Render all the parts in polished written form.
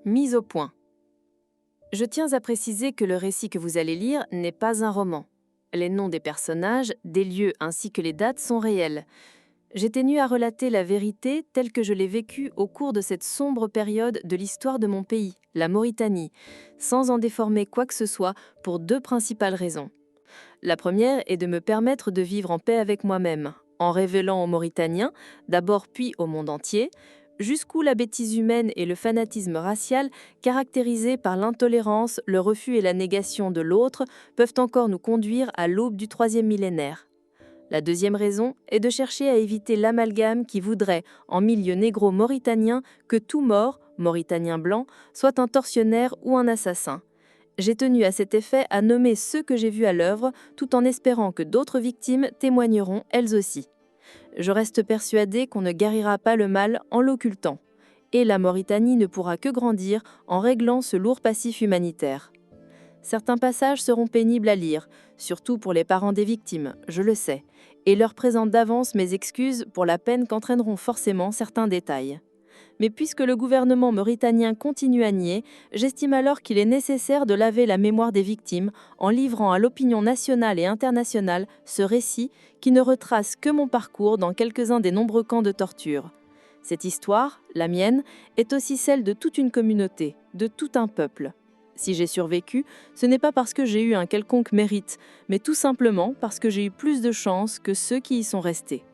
Mise au point. Je tiens à préciser que le récit que vous allez lire n'est pas un roman. Les noms des personnages, des lieux ainsi que les dates sont réels. J'ai tenu à relater la vérité telle que je l'ai vécue au cours de cette sombre période de l'histoire de mon pays, la Mauritanie, sans en déformer quoi que ce soit pour deux principales raisons. La première est de me permettre de vivre en paix avec moi-même, en révélant aux Mauritaniens, d'abord puis au monde entier, jusqu'où la bêtise humaine et le fanatisme racial, caractérisés par l'intolérance, le refus et la négation de l'autre, peuvent encore nous conduire à l'aube du troisième millénaire. La deuxième raison est de chercher à éviter l'amalgame qui voudrait, en milieu négro-mauritanien, que tout mort, mauritanien blanc, soit un tortionnaire ou un assassin. J'ai tenu à cet effet à nommer ceux que j'ai vus à l'œuvre, tout en espérant que d'autres victimes témoigneront elles aussi. Je reste persuadée qu'on ne guérira pas le mal en l'occultant. Et la Mauritanie ne pourra que grandir en réglant ce lourd passif humanitaire. Certains passages seront pénibles à lire, surtout pour les parents des victimes, je le sais, et leur présente d'avance mes excuses pour la peine qu'entraîneront forcément certains détails. Mais puisque le gouvernement mauritanien continue à nier, j'estime alors qu'il est nécessaire de laver la mémoire des victimes en livrant à l'opinion nationale et internationale ce récit qui ne retrace que mon parcours dans quelques-uns des nombreux camps de torture. Cette histoire, la mienne, est aussi celle de toute une communauté, de tout un peuple. Si j'ai survécu, ce n'est pas parce que j'ai eu un quelconque mérite, mais tout simplement parce que j'ai eu plus de chance que ceux qui y sont restés.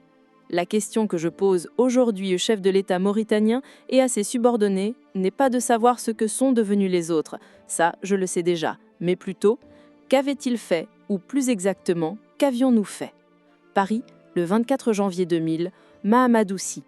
La question que je pose aujourd'hui au chef de l'État mauritanien et à ses subordonnés n'est pas de savoir ce que sont devenus les autres, ça je le sais déjà, mais plutôt, qu'avaient-ils fait, ou plus exactement, qu'avions-nous fait? Paris, le 24 janvier 2000, Mahamadou Sy.